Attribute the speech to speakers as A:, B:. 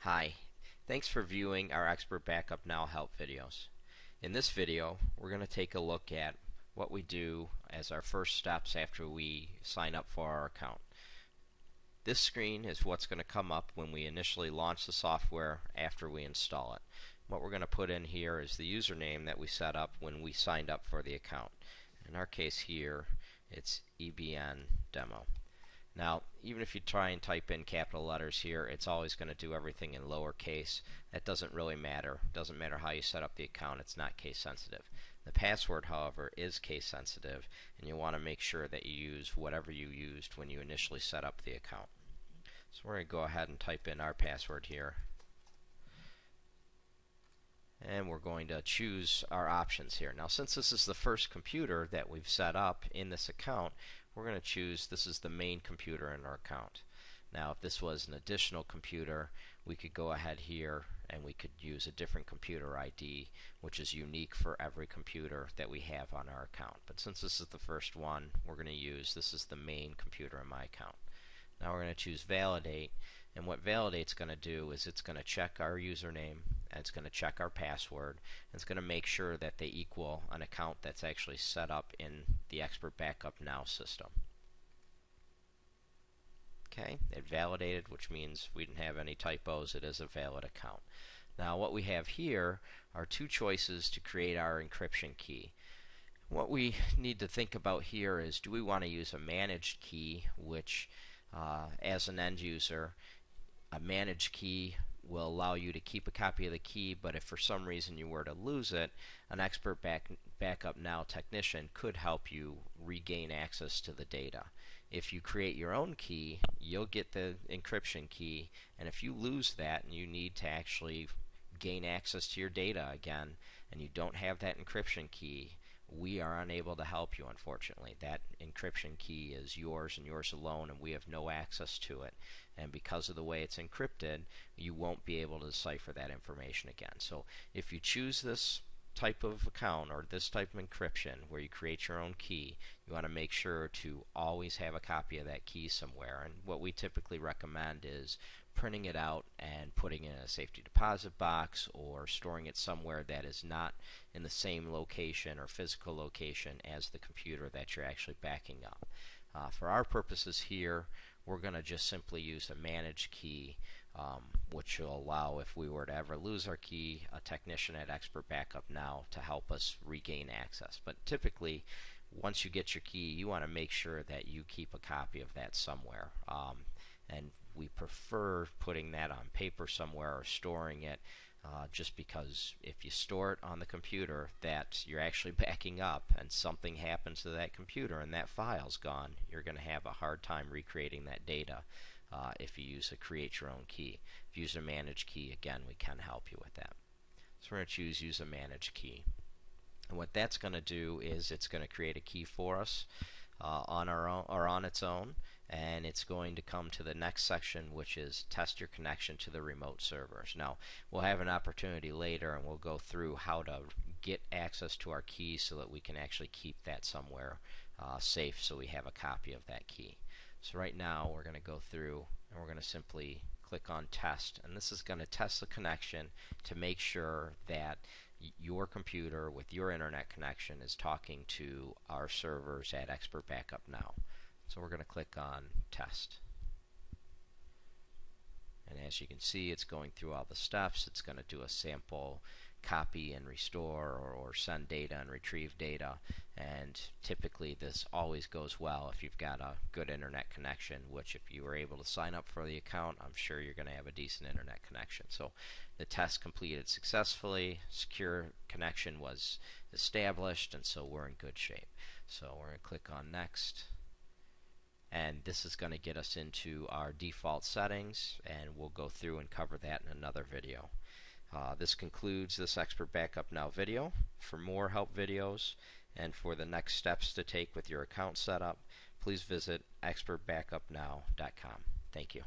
A: Hi, thanks for viewing our Expert Backup Now help videos. In this video, we're going to take a look at what we do as our first steps after we sign up for our account. This screen is what's going to come up when we initially launch the software after we install it. What we're going to put in here is the username that we set up when we signed up for the account. In our case here, it's EBN Demo. Now, even if you try and type in capital letters here, it's always going to do everything in lowercase. That doesn't really matter. It doesn't matter how you set up the account. It's not case sensitive. The password, however, is case sensitive, and you want to make sure that you use whatever you used when you initially set up the account. So we're going to go ahead and type in our password here. And we're going to choose our options here. Now, since this is the first computer that we've set up in this account, we're going to choose this is the main computer in our account. Now, if this was an additional computer, we could go ahead here and we could use a different computer ID, which is unique for every computer that we have on our account. But since this is the first one, we're going to use this is the main computer in my account. Now we're going to choose validate, and what validate's going to do is it's going to check our username, and it's going to check our password, and it's going to make sure that they equal an account that's actually set up in the Expert Backup Now system. Okay, it validated, which means we didn't have any typos. It is a valid account. Now what we have here are two choices to create our encryption key. What we need to think about here is, do we want to use a managed key, which as an end user, a managed key will allow you to keep a copy of the key, but if for some reason you were to lose it, an Expert Backup Now technician could help you regain access to the data. If you create your own key, you'll get the encryption key, and if you lose that and you need to actually gain access to your data again, and you don't have that encryption key, we are unable to help you, unfortunately. That encryption key is yours and yours alone, and we have no access to it. And because of the way it's encrypted, you won't be able to decipher that information again. So if you choose this type of account or this type of encryption where you create your own key, you want to make sure to always have a copy of that key somewhere. And what we typically recommend is printing it out and putting it in a safety deposit box or storing it somewhere that is not in the same location or physical location as the computer that you're actually backing up. For our purposes here, we're going to just simply use a managed key, which will allow, if we were to ever lose our key, a technician at Expert Backup Now to help us regain access. But typically, once you get your key, you want to make sure that you keep a copy of that somewhere. And we prefer putting that on paper somewhere or storing it, just because if you store it on the computer that you're actually backing up and something happens to that computer and that file's gone, you're going to have a hard time recreating that data if you use a create your own key. If you use a managed key, again, we can help you with that. So we're going to choose use a managed key. And what that's going to do is it's going to create a key for us on our own or on its own, and it's going to come to the next section, which is test your connection to the remote servers. Now, we'll have an opportunity later and we'll go through how to get access to our keys so that we can actually keep that somewhere safe, so we have a copy of that key. So right now we're going to go through and we're going to simply click on test, and this is going to test the connection to make sure that your computer with your internet connection is talking to our servers at Expert Backup Now. So we're going to click on test. And as you can see, it's going through all the steps. It's going to do a sample copy and restore, or send data and retrieve data. And typically this always goes well if you've got a good internet connection, which if you were able to sign up for the account, I'm sure you're going to have a decent internet connection. So the test completed successfully, secure connection was established, and so we're in good shape. So we're going to click on next. And this is going to get us into our default settings, and we'll go through and cover that in another video. This concludes this Expert Backup Now video. For more help videos and for the next steps to take with your account setup, please visit expertbackupnow.com. Thank you.